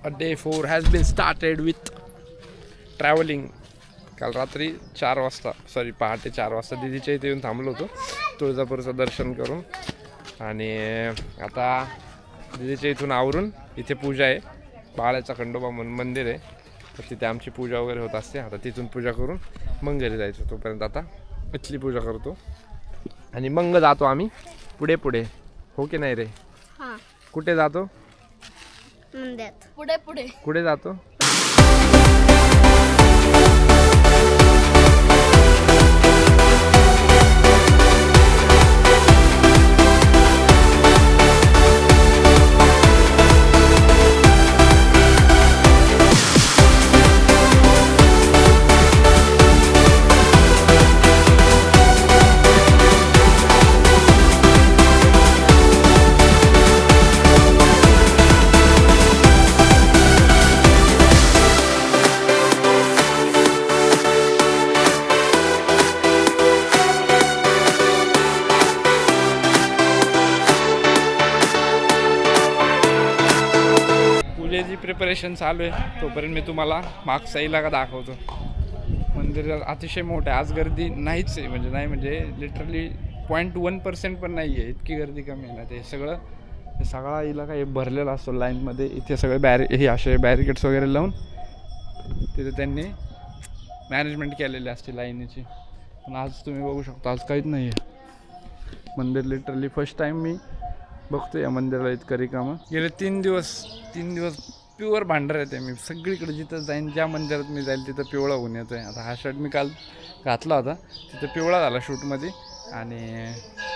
Day 4 has been started with traveling. काल रात्री 4 वाजता पहाटे 4 वाजता दिदीच्या इथे येऊन थांबलो होतो तुळजापूरचं दर्शन करून. आणि आता दिदीच्या इथून आवरून इथे पूजा आहे, बाळाचा खंडोबा म्हणून मंदिर आहे, तर तिथे आमची पूजा वगैरे होत असते. आता तिथून पूजा करून मग घरी जायचं. तोपर्यंत आता इथली पूजा करतो आणि मग जातो आम्ही पुढे पुढे. हो की नाही रे? हां. कुठे जातो? मंदिरात. पुढे पुढे. कुठे जातो? प्रिपरेशन चालू आहे. तोपर्यंत मी तुम्हाला मागचा इलाका दाखवतो. मंदिर अतिशय मोठं आहे. आज गर्दी नाहीच आहे, म्हणजे लिटरली 0.1% पण नाही आहे, इतकी गर्दी कमी आहे ना. ते सगळा इलाका हे भरलेला असतो लाईनमध्ये. इथे सगळे हे असे बॅरिकेड्स वगैरे लावून तिथे त्यांनी मॅनेजमेंट केलेली असते लाईनीची. पण आज तुम्ही बघू शकता आज काहीच नाही आहे मंदिर. लिटरली फर्स्ट टाईम मी बघतो या मंदिराला इतकं रिकामं. गेले 3 दिवस प्युअर भांडार येते. मी सगळीकडे जिथं जाईन, ज्या मंदिरात मी जाईल तिथं पिवळा होऊन येतो आहे. आता हा शर्ट मी काल घातला होता, तिथं पिवळा झाला शूटमध्ये. आणि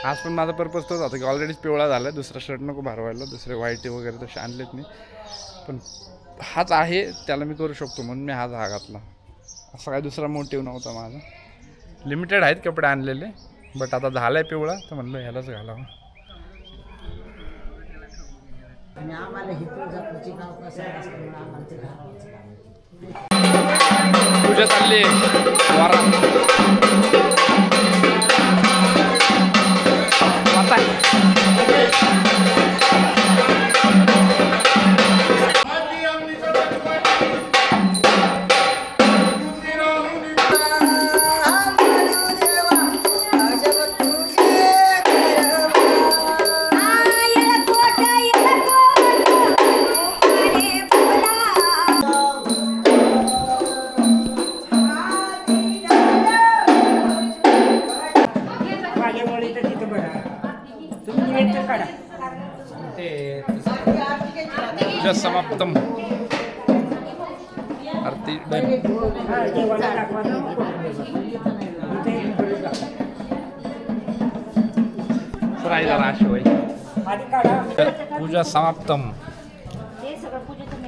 आज पण माझा पर्पज तोच होता की ऑलरेडीच पिवळा झाला, दुसरा शर्ट नको भारवायला. दुसरे व्हाईट वगैरे तसे आणलेत मी, पण हाच आहे त्याला मी करू शकतो म्हणून मी हा घातला. असा काही दुसरा मोटिव्ह नव्हता माझा. लिमिटेड आहेत कपडे आणलेले, बट आता झाला आहे पिवळा तर म्हणलं ह्यालाच घालावं. आणि आम्हाला ही तुळजापूरची गाव कसं असतं म्हणून आम्हाला ते घालावंच लागतं. पूजा चालली समाप्तम. आरती पूजा समाप्तम.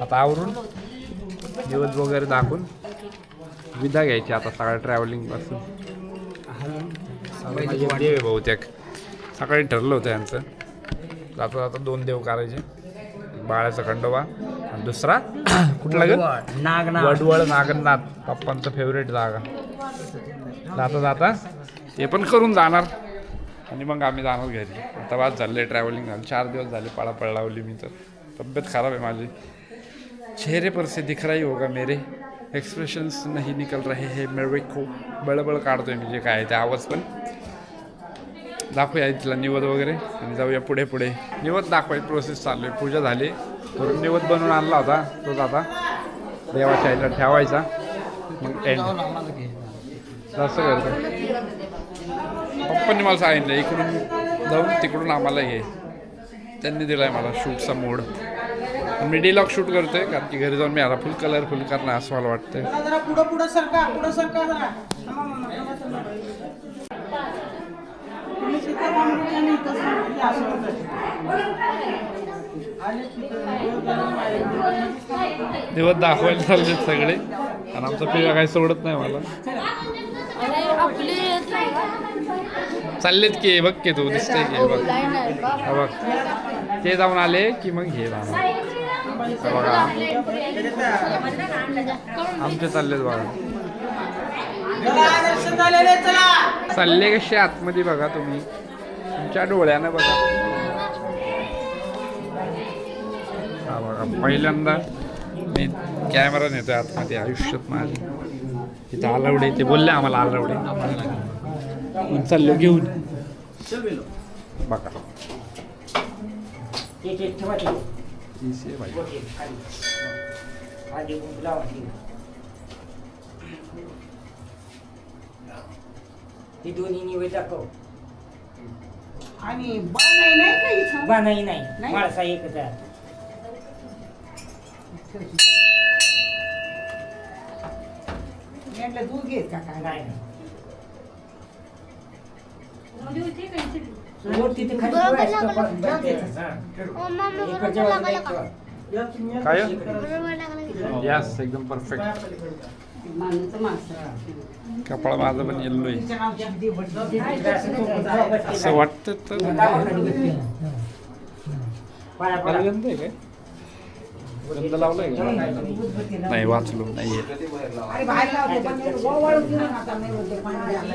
आता आवरून दिवस वगैरे दाखवून विदा घ्यायची आता सगळ्या ट्रॅव्हलिंग पासून. देव आहे बहुतेक, सकाळी ठरलं होतं यांचं. जाता जाता 2 देव करायचे, बाळाचा खंडोबा आणि दुसरा कुठला ग? वडवळ नागनाथ, पप्पांचं फेवरेट जागा. जाता जाता ते पण करून जाणार आणि मग आम्ही जाणार घरी. आता बाद झाले, ट्रॅव्हलिंग झाली, 4 दिवस झाले, पळापळ लावली मी. तर तब्येत खराब आहे माझी. चेहरे पर से दिख रही होगा मेरे एक्सप्रेशन्स नहीं निकल रहे हैं मेरे को. बळबळ काढतोय मी जे काय आहे ते आवाज. पण दाखवूया तिला निवद वगैरे आणि जाऊया पुढे पुढे. निवद दाखवायची प्रोसेस चालू आहे. पूजा झाली, थोडं निवद बनवून आणला होता, तोच आता देवाच्या आईला ठेवायचा. मग एंड असं करतो. पप्पांनी मला सांगितलं इकडून जाऊन तिकडून आम्हाला घे. त्यांनी दिला आहे मला शूटचा मोड. मी डिलॉग शूट करतोय कारण की घरी जाऊन मी आता फुल कलरफुल करणार असं मला वाटतंय. दिवस दाखवायला चाललेत सगळे आणि आमचा पिढा काही सोडत नाही मला. चाललेत की बघ की तू दिसतंय की बघ. बघ ते जाऊन आले की मग हे जाणार. बघा आमचे चाललेत बघा. चालले कसे आतमध्ये बघा तुम्ही, तुमच्या डोळ्यानं बघा. हा बघा पहिल्यांदा मी कॅमेरा नेतोय आतमध्ये आयुष्यात माझ्या. तिथं आलवडे ते बोलले आम्हाला आलवडे मग चाललो घेऊन बघा. ती दोन्ही निवेद दाखव. आणि बनाई नाही का इथं? बनाई नाही, माळसा एकच आहे. म्हटलं दूध घेत का काय? नाही तिथे खाली बरोबर ठेवायचं, लागलं. बघायचं. हा. ओ मम्मी इकडच्या बरोबर बाजूला लागलं एक का? ठेवा. काय बरोबर लागलं. यस एकदम परफेक्ट. कपाळ माझं पण येल्लो आहे तिच्या नावची अगदी बड्डी. असं वाटतं तर पाया मला पडा. गंध आहे काय गंध लावलाय का नाही वाचलो नाहीये. अरे बाहेर लावते, पण नाही, वळून घेऊन आता नाही होते, पाणी द्यायला.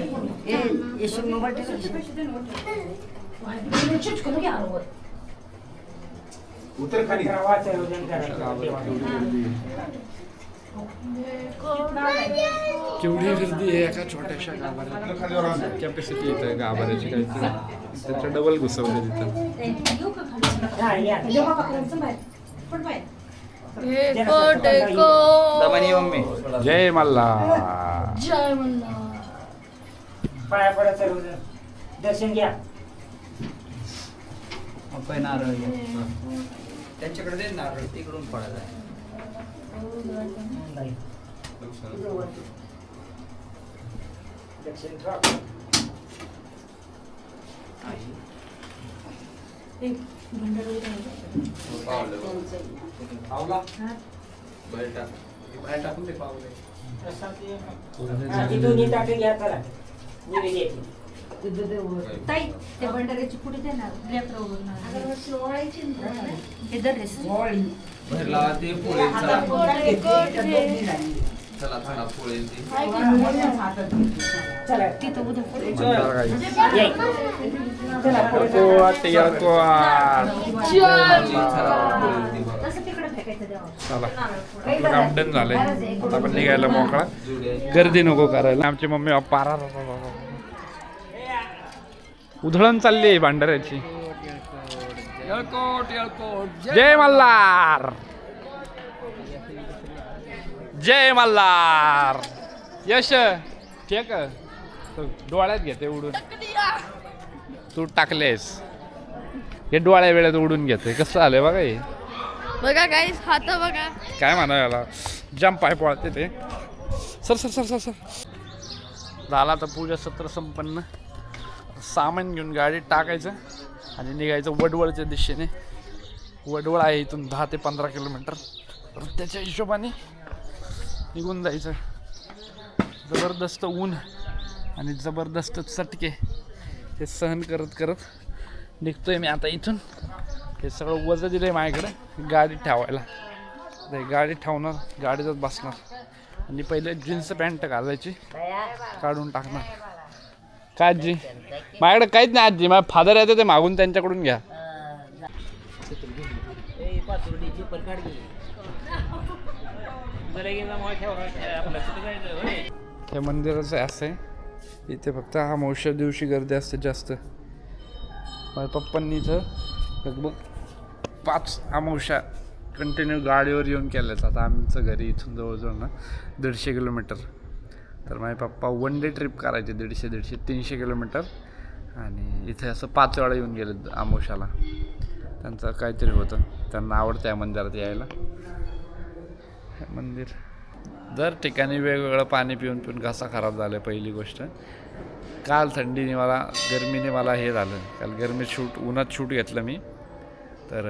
उतर खाली. वाचायला वजन करायला. केवढी गर्दी आहे एका छोट्याशा गाभाऱ्यात. कॅपॅसिटी येते गाभाऱ्याची काहीतरी त्याच्या डबल घुसवले तिथं. हा, या. जय मल्हार. जय मल्हार. पाया पडा सर्वजण. दर्शन घ्या. त्यांच्याकडे दे नारळ तिकडून पडायला. दर्शन ठेवा. बाहेर टाकून ते पावले. हा, ती दोन्ही ताटं घ्या चला. निवेद्याची. ताई ते भंडाऱ्याची पुढे दे ना लेकरं हे दर रेस भरला ते पोळीचा. चला चला पोळी चला. तिथं उद्या मंदार गाई. ये. चला, पुढे येळकोट, येळकोट. तसं तिकडे फेकायचं देवा चला आपलं काम डन झालंय. आता आपण निघायला मोकळा. गर्दी नको करायला. आमची मम्मी पप्पा उधळण चालली आहे भांडाऱ्याची. येळकोट येळकोट. जय मल्हार. जय मल्हार. यश ठीक आहे. डोळ्यात घेते उडून. तू टाकलेस हे डोळ्या वेळेत उडून घेते. कसं आलंय बघा हे. बघा गाईस हात बघा. काय म्हणा याला जंप पाय पळते ते. Sir sir sir sir sir झाला तर पूजा सत्र संपन्न. सामान घेऊन गाडीत टाकायचं आणि निघायचं वडवळच्या दिशेने. वडवळ आहे इथून 10 ते 15 किलोमीटर. तर त्याच्या हिशोबाने निघून जायचं. जबरदस्त ऊन आणि जबरदस्त चटके हे सहन करत करत निघतोय मी आता इथून. हे सगळं वजन दिलं आहे माझ्याकडे गाडीत ठेवायला. ते गाडीत ठेवणार, गाडीतच बसणार आणि पहिले जीन्स पॅन्ट घालायची काढून टाकणार. काय आजी माझ्याकडे काहीच नाही आजी. माझ्या फादर येते ते मागून त्यांच्याकडून घ्या. हे मंदिराचं असं आहे इथे फक्त अमावस्या दिवशी गर्दी असते जास्त. माझ्या पप्पांनी इथं लगभग 5 अमावस्या कंटिन्यू गाडीवर येऊन केल्याचं. आता आमचं घरी इथून जवळजवळ ना 150 किलोमीटर. तर माझे पप्पा वन डे ट्रिप करायचे 150 300 किलोमीटर. आणि इथे असं 5 वेळा येऊन गेले अमावस्याला. त्यांचं काहीतरी होतं, त्यांना आवडतं या मंदिरात यायला. हे मंदिर दर ठिकाणी वेगवेगळं पाणी पिऊन पिऊन घसा खराब झाला. पहिली गोष्ट काल थंडीने मला गरमीने मला हे झालं. काल गरमीत उन्हात शूट घेतलं मी. तर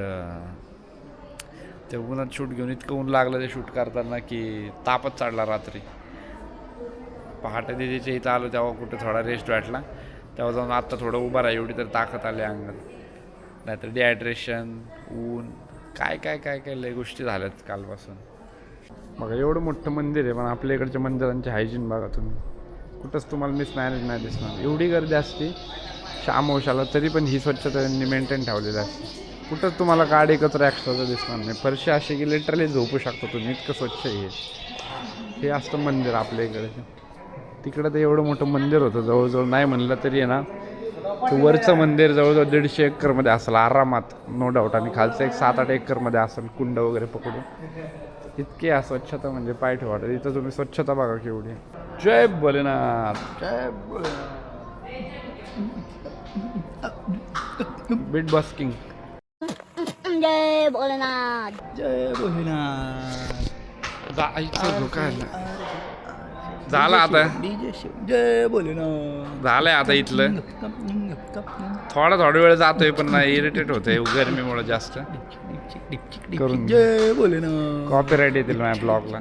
ते उन्हात शूट घेऊन इतकं ऊन लागलं ते शूट करताना की तापच चढला रात्री. पहाटे दिदीच्या इथं आलो तेव्हा कुठे थोडा रेस्ट वाटला. तेव्हा जाऊन आत्ता थोडं उभं राहा एवढी तर ताकद आली अंगात. नाहीतर डिहायड्रेशन, ऊन, काय काय काय काय लय गोष्टी झाल्यात कालपासून. बघा एवढं मोठं मंदिर आहे पण आपल्या इकडच्या मंदिरांचे हायजीन बघा तुम्ही. कुठंच तुम्हाला मिसमॅनेज नाही दिसणार. एवढी गर्दी असते अमावस्याला तरी पण ही स्वच्छता त्यांनी मेंटेन ठेवलेली असते. कुठंच तुम्हाला गाडी कचरा एक्स्ट्राचं दिसणार नाही. फरशी अशी की लिटरली झोपू शकतो तुम्ही, इतकं स्वच्छ आहे हे असतं मंदिर आपल्या इकडे. तिकडं तर एवढं मोठं मंदिर होतं, जवळजवळ नाही म्हणलं तरी आहे ना, ते वरचं मंदिर जवळजवळ 150 एकरमध्ये असेल आरामात, नो डाऊट. आणि खालचं एक 7-8 एकरमध्ये असेल, कुंड वगैरे पकडून. इतकी अस्वच्छता म्हणजे पाय ठेवाटं. इथं तुम्ही स्वच्छता बघा केवढी. जय भोलेनाथ, जय भोलेनाथ. Bit busking. जय भोलेनाथ. जय भोलेनाथ. जायचं धोका झालं आता. जय भोलेनाथ. झालंय आता इथलं. थोडा वेळ जातोय पण नाही, इरिटेट होतंय गरमीमुळे जास्त करून. जय भोलेनाथ. कॉपीराईट येतील माझ्या ब्लॉगला.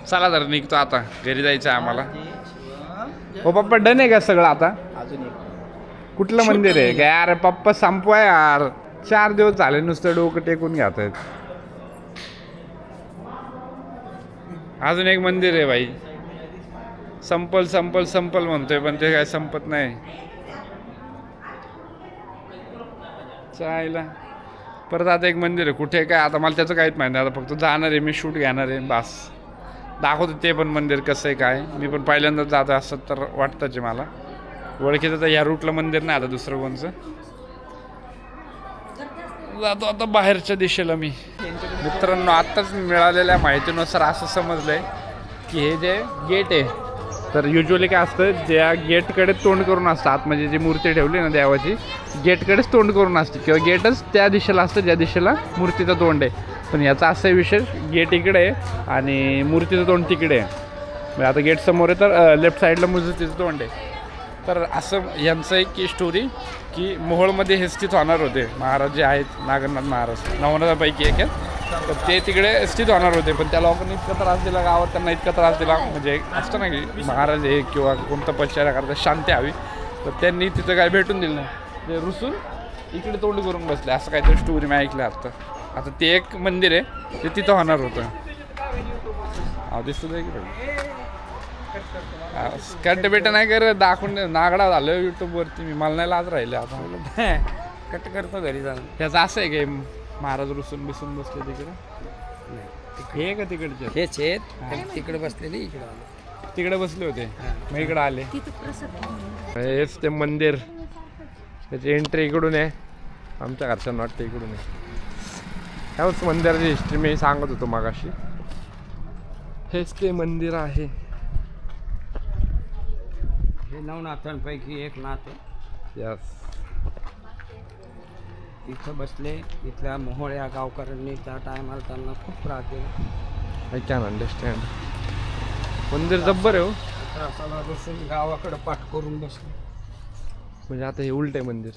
चला तर निघतो आता, घरी जायचं आहे आम्हाला. हो पप्पा, डन आहे का सगळं आता? कुठलं मंदिर आहे काय यार पप्पा, संपवा यार. 4 दिवस झाले नुसतं डोकं टेकून घ्यात आहेत. अजून एक मंदिर आहे भाई, संपल संपल संपल म्हणतोय पण ते काय संपत नाही. चायला परत आता एक मंदिर आहे, कुठे काय आता मला त्याचं काहीच माहिती नाही. आता फक्त जाणार आहे मी, शूट घेणार आहे बस. दाखवतो ते पण मंदिर कसं आहे काय. मी पण पहिल्यांदाच जातो असं तर वाटतंच आहे मला. ओळखीचं तर ह्या रूटला मंदिर नाही आता दुसरं कोणचं. जातो आता बाहेरच्या दिशेला मी. मित्रांनो, आत्ताच मिळालेल्या माहितीनुसार असं समजलंय की हे जे गेट आहे तर युजली काय असतं, ज्या गेटकडे तोंड करून असतं, आतमध्ये जी मूर्ती ठेवली ना देवाची, गेटकडेच तोंड करून असते किंवा गेटच त्या दिशेला असतं ज्या दिशेला मूर्तीचं तोंड आहे. पण याचा असा विषय, गेट इकडे आहे आणि मूर्तीचं तोंड तिकडे आहे. म्हणजे आता गेट समोर आहे तर लेफ्ट साईडला मूर्तीचं तोंड आहे. तर असं यांचं एक की स्टोरी की मोहोळमध्ये हे स्थित होणार होते महाराज जे आहेत, नागनाथ महाराज 9,000पैकी एक आहेत. तर ते तिकडे स्थित होणार होते, पण त्या लोकांनी इतका त्रास दिला, गावात त्यांना इतका त्रास दिला, म्हणजे असतं ना की महाराज हे किंवा कोणतं पश्चारा करता शांती हवी, तर त्यांनी तिथं काय भेटून दिलं नाही, ते रुसून इकडे तोंड करून बसले. असं काहीतरी स्टोरी मी ऐकलं आता ते एक मंदिर आहे ते तिथं होणार होतं. दिसतं आहे की कट बेट नाही कर, दाखवून नागडा झालं यूट्यूबवरती मी. मला नाही लाज राहिले आता. कट करतो घरी जाऊन. त्याचं असं आहे की महाराज रुसून बिसून बसले तिकडे. हे का तिकडचे? हेच आहेत तिकडे बसलेले, इकडे आले. तिकडे बसले होते मग इकडे आले. हेच ते मंदिर, त्याची एंट्री इकडून आहे. आमच्या घरच्यांना वाटतं इकडून आहे. ह्याच मंदिराची हिस्ट्री मी सांगत होतो मागाशी. हेच ते मंदिर आहे. हे 9 नाथांपैकी एक नाथ आहे. यस. इथं बसले. इथल्या मोहोळ या गावकऱ्यांनी त्या टायमाला त्यांना खूप त्रास दिला. I can understand. मंदिर जब्बर आहे हो. त्रासाला बसून गावाकडे पाठ करून बसले. म्हणजे आता हे उलट आहे मंदिर,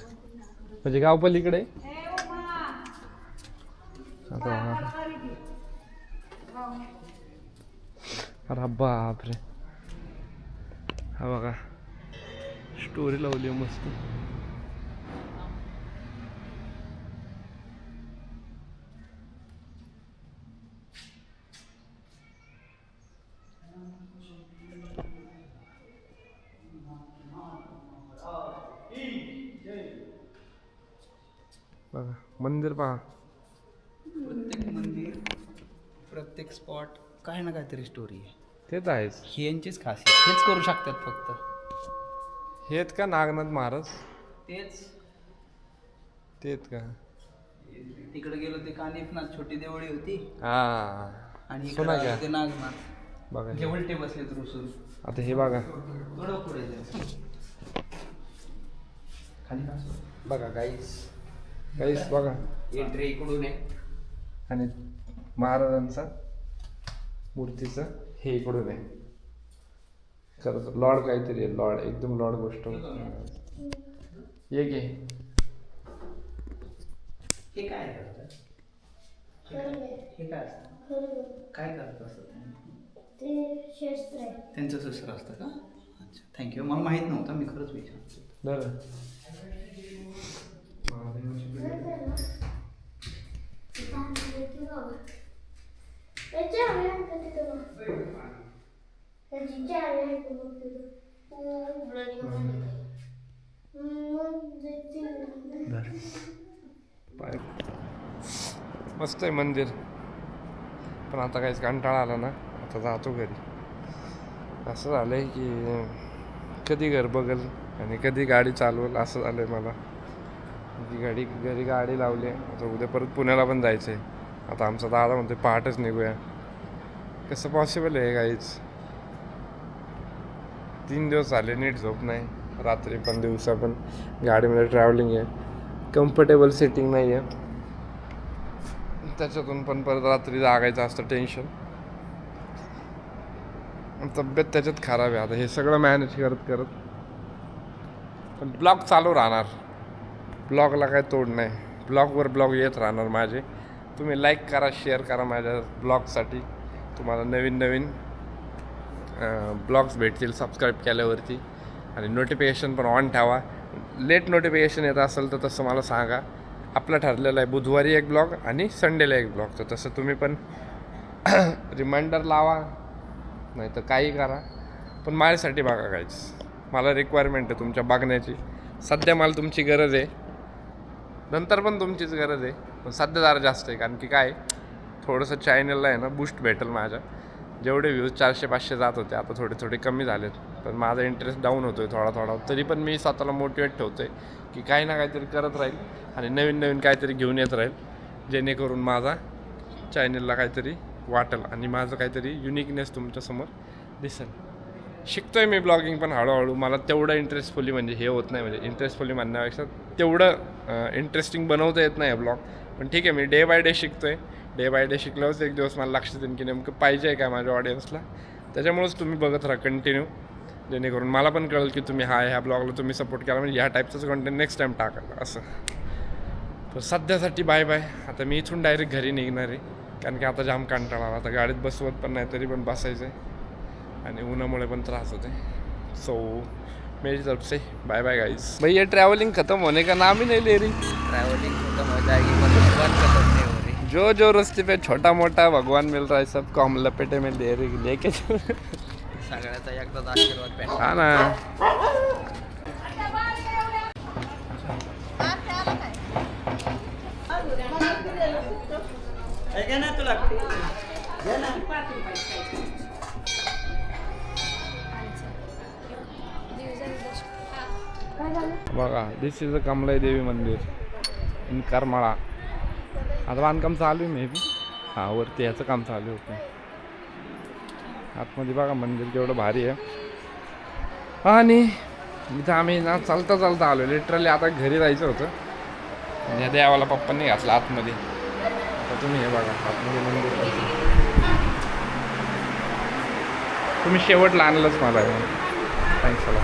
म्हणजे गाव पलीकडे आता. अरे बापरे, हा बघा स्टोरी लावली मस्त. बघा मंदिर पहा. प्रत्येक मंदिर, प्रत्येक स्पॉट काही ना काहीतरी स्टोरी आहे. ते तर आहेच. ही यांचीच खासियत, हेच करू शकतात फक्त. हेत का नागनाथ महाराज? तेच का? तिकडे गेलो ते कानिफनाथ, छोटी देवळी होती. हा, आणि सुना इकडे का? ते नागनाथ बघा जे उलटे बसलेत रुसून. आता हे बघा. थोडं पुढे जायचं. खाली बघा गाईस, काहीच बघा. एंट्री इकडून आहे आणि महाराजांचा मूर्तीचं हे इकडून आहे. खरंच लॉर्ड काहीतरी आहे, लॉर्ड एकदम लॉर्ड गोष्ट. ये घे. हे काय करतात? हे काय असतं? काय करत असतं? ते शस्त्र आहे. त्यांचं शस्त्र असतं का? अच्छा, थँक्यू. मला माहीत नव्हतं, मी खरंच विचारतो. बरं. पाय मस्त आहे मंदिर, पण आता काहीच कंटाळा आला ना, आता जातो घरी. असं झालं आहे की कधी घर बघल आणि कधी गाडी चालवल असं झालं आहे मला. घरी गाडी लावली आहे. आता उद्या परत पुण्याला पण जायचं आहे. आता आमचा दादा म्हणतो पहाटच निघूया. कसं पॉसिबल आहे काहीच. 3 दिवस झाले नीट झोप नाही, रात्री पण दिवसा पण. गाडीमध्ये ट्रॅव्हलिंग आहे, कम्फर्टेबल सिटिंग नाही आहे, त्याच्यातून पण परत रात्री जागायचं असतं टेन्शन. तब्येत त्याच्यात खराब आहे. आता हे सगळं मॅनेज करत करत पण ब्लॉग चालू राहणार. ब्लॉगला काय तोड नाही. ब्लॉगवर ब्लॉग येत राहणार माझे. तुम्ही लाईक करा, शेअर करा माझ्या ब्लॉगसाठी. तुम्हाला नवीन नवीन ब्लॉग्स भेटतील सबस्क्राईब केल्यावरती. आणि नोटिफिकेशन पण ऑन ठेवा. लेट नोटिफिकेशन येत असेल तर तसं मला सांगा. आपलं ठरलेलं आहे बुधवारी एक ब्लॉग आणि संडेला एक ब्लॉग. तर तसं तुम्ही पण रिमाइंडर लावा, नाही तर काही करा, पण माझ्यासाठी बघा. काहीच मला रिक्वायरमेंट आहे तुमच्या बघण्याची. सध्या मला तुमची गरज आहे, नंतर पण तुमचीच गरज आहे, पण सध्या जरा जास्त आहे. कारण की काय, थोडंसं चॅनलला आहे ना बूस्ट भेटेल माझ्या. जेवढे व्ह्यूज 400-500 जात होते आता थोडे कमी झालेत. पण माझा इंटरेस्ट डाऊन होतो आहे थोडा. तरी पण मी स्वतःला मोटिवेट ठेवतो आहे की काही ना काहीतरी करत राहील आणि नवीन काहीतरी घेऊन येत राहील, जेणेकरून माझा चॅनलला काहीतरी वाटेल आणि माझं काहीतरी युनिकनेस तुमच्यासमोर दिसेल. शिकतोय मी ब्लॉगिंग पण हळूहळू. मला तेवढं इंटरेस्टफुली म्हणजे हे होत नाही, म्हणजे इंटरेस्टफुली म्हणण्यापेक्षा तेवढं इंटरेस्टिंग बनवता येत नाही ब्लॉग. पण ठीक आहे, मी डे बाय डे शिकतोय. डे बाय डे शिकल्यावरच एक दिवस मला लक्षात येईल की नेमकं पाहिजे आहे काय माझ्या ऑडियन्सला. त्याच्यामुळेच तुम्ही बघत राहा कंटिन्यू, जेणेकरून मला पण कळेल की तुम्ही ह्या ब्लॉगला तुम्ही सपोर्ट केला म्हणजे ह्या टाईपचंच कंटेंट नेक्स्ट टाईम टाकायला असं. तर सध्यासाठी बाय बाय. आता मी इथून डायरेक्ट घरी निघणार आहे, कारण की आता जाम कंटाळा आला. आता गाडीत बसवत पण नाही, तरी पण बसायचं आहे आणि उन्हामुळे पण त्रास होते. सो मेरी तरफ से बाय बाय गाइस. भाई ये ट्रैवलिंग खत्म होने का नाम ही नहीं ले रही. ट्रैवलिंग खत्म हो जाएगी पर भगवान खत्म नहीं हो रही. जो रास्ते पे छोटा मोटा भगवान मिल रहा है सबको हम लपेटे में लेके सगळ्याचा एकदाच आशीर्वाद भेटला. हा ना. बघा, दिस इज अ कमलाई देवी मंदिर इन करमाळा. आता बांधकाम चालू आहे मे बी. हां, वरती ह्याचं काम चालू होतं. आतमध्ये बघा मंदिर केवढं भारी आहे. आणि इथं आम्ही ना चालता आलो. लिटरली आता घरी जायचं होतं आणि या देवाला पप्पांनी घातलं आतमध्ये. आता तुम्ही हे बघा आतमध्ये मंदिर. तुम्ही शेवटला आणलंच मला. थँक्स मला.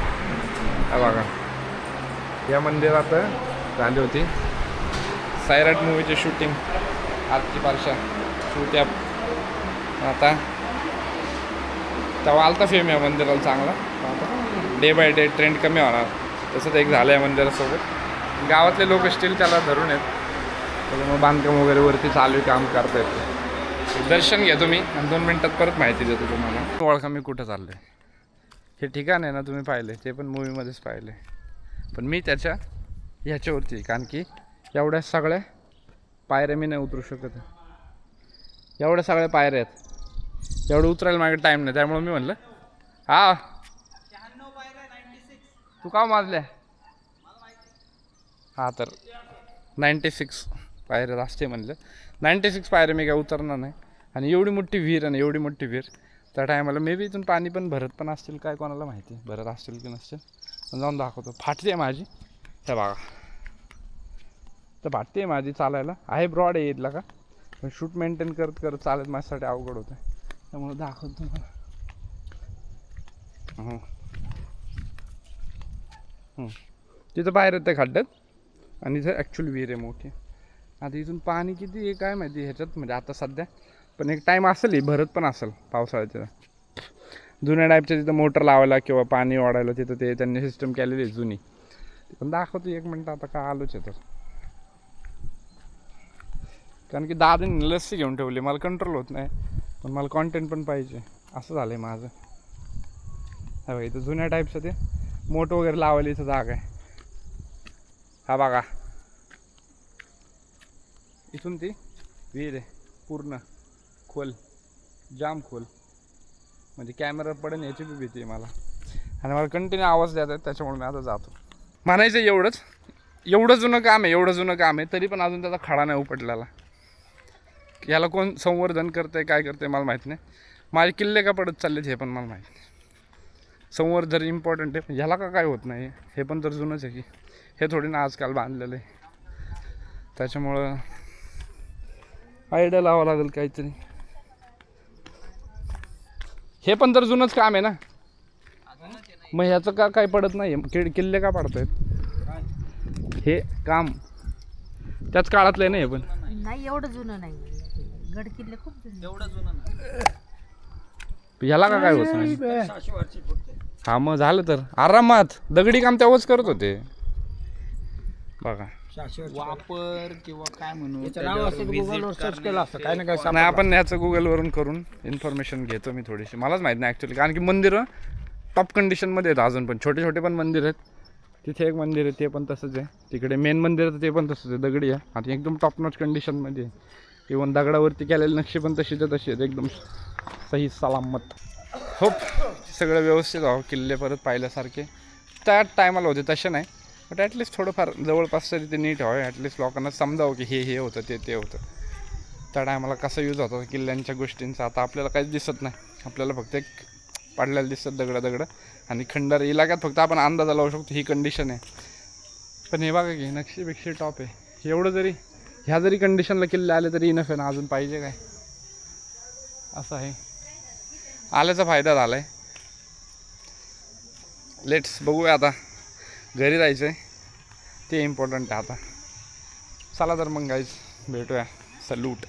हा बघा, या मंदिरात झाली होती सैराट मूवीची शूटिंग. आजची पारशा शूट या आता. तेव्हा आलता फेम या मंदिराला चांगला. डे बाय डे ट्रेंड कमी होणार, तसं ते एक झालं आहे मंदिरासोबत. गावातले लोक स्टील त्याला धरून आहेत, त्याच्यामुळे बांधकाम वगैरे वरती चालू काम करता येते. दर्शन घ्या तुम्ही आणि 2 मिनटात परत माहिती देतो तुम्हाला. ओळखा मी कुठं चाललो आहे. हे ठिकाण आहे ना, तुम्ही पाहिले ते पण मूवीमध्येच पाहिले, पण मी त्याच्या ह्याच्यावरती, कारण की एवढ्या सगळ्या पायऱ्या मी नाही उतरू शकत. एवढ्या सगळ्या पायऱ्या आहेत, एवढं उतरायला माझ्या टाईम नाही. त्यामुळे मी म्हणलं हा तू का माजल्या. हां, तर 96 पायऱ्या असते म्हणलं. 96 पायऱ्या मी काय उतरणार नाही. आणि एवढी मोठी विहीर आणि एवढी मोठी विहीर त्या टायमाला मे बी इथून पाणी पण भरत पण असतील, काय कोणाला माहिती भरत असतील की नसतील. पण जाऊन दाखवतो. फाटते आहे माझी, त्या बघा तर फाटते आहे माझी. चालायला आहे ब्रॉड आहे येतला का, पण शूट मेंटेन करत चालत माझ्यासाठी अवघड होतं. त्यामुळे दाखवतो तुम्हाला. तिथं बाहेर येतं खड्ड्यात आणि इथं ॲक्च्युअली विहीर आहे मोठी. आता इथून पाणी किती आहे काय माहिती ह्याच्यात, म्हणजे आता सध्या. पण एक टाईम असेल ही भरत पण असेल पावसाळ्याच्या. जुन्या टाईपच्या तिथं मोटर लावायला किंवा पाणी ओढायला तिथं ते त्यांनी सिस्टम केलेली आहे जुनी. पण दाखवतो 1 मिनटं. आता का आलोच आहे तर, कारण की दादांनी लस्सी घेऊन ठेवली. मला कंट्रोल होत नाही, पण मला कॉन्टेंट पण पाहिजे. असं झालं आहे माझं. हे बघा, इथं जुन्या टाईपचं ते मोटर वगैरे लावायला इथं जागा आहे. हा बघा इथून ती विहीर आहे पूर्ण खोल, जाम खोल, म्हणजे कॅमेरा पडेल याची बी भीती आहे मला. आणि मला कंटिन्यू आवाज द्यायचा आहे, त्याच्यामुळे मी आता जातो. म्हणायचं एवढं जुनं काम आहे तरी पण अजून त्याचा खडा नाही उपटलेला. याला कोण संवर्धन करते काय करते मला माहीत नाही. माझे किल्ले का पडत चाललेत हे पण मला माहीत नाही. संवर्धन इम्पॉर्टंट आहे, ह्याला का काय होत नाही हे पण तर जुनंच आहे की, हे थोडी ना आजकाल बांधलेलं आहे. त्याच्यामुळं आयडिया लावावं लागेल काहीतरी. हे पण तर जुनंच काम आहे ना, मग ह्याचं का काय पडत नाही, किल्ले का पडत आहेत? हे काम त्याच काळातलं आहे ना हे पण. नाही एवढं जुनं नाही, गड किल्ले खूप जुने. ह्याला का काय होत नाही? हा मग झालं तर आरामात दगडी काम तेव्हाच करत होते बघा. वापर किंवा काय म्हणू गुगलवर सर्च केलं असतं काय ना काय नाही आपण ह्याचं गुगलवरून करून इन्फॉर्मेशन घेतो मी थोडीशी. मलाच माहीत नाही ॲक्च्युली, कारण की मंदिरं टॉप कंडिशनमध्ये आहेत अजून पण. छोटे छोटे पण मंदिर आहेत. तिथे एक मंदिर आहे ते पण तसंच आहे. तिकडे मेन मंदिर तर ते पण तसंच आहे, दगडी आहे. आता एकदम टॉप नॉच कंडिशनमध्ये आहे. इव्हन दगडावरती केलेले नक्षी पण तशीच आहेत एकदम सही सलामत. होप सगळं व्यवस्थित व्हावं, किल्ले परत पाहिल्यासारखे. त्या टायमाला होते तसे नाही, बट ॲटलिस्ट थोडंफार जवळपास तरी ते नीट व्हावे. ॲटलिस्ट लोकांना समजावं की हे होतं ते होतं. त्या टायमाला कसा यूज होता किल्ल्यांच्या गोष्टींचा आता आपल्याला काहीच दिसत नाही. आपल्याला फक्त एक पाडलेलं दिसतं दगडं आणि खंडार इलाक्यात फक्त आपण अंदाजा लावू शकतो ही कंडिशन आहे. पण हे बघा की नक्षीपेक्षा टॉप आहे. एवढं जरी ह्या जरी कंडिशनला किल्ले आले तरी इनफ आहे ना, अजून पाहिजे काय असं आहे. आल्याचा फायदा झाला आहे. लेट्स बघूया आता, घरी जायचं आहे ते इम्पॉर्टंट आहे आता. चला तर मग गाईज भेटूया. सल्यूट.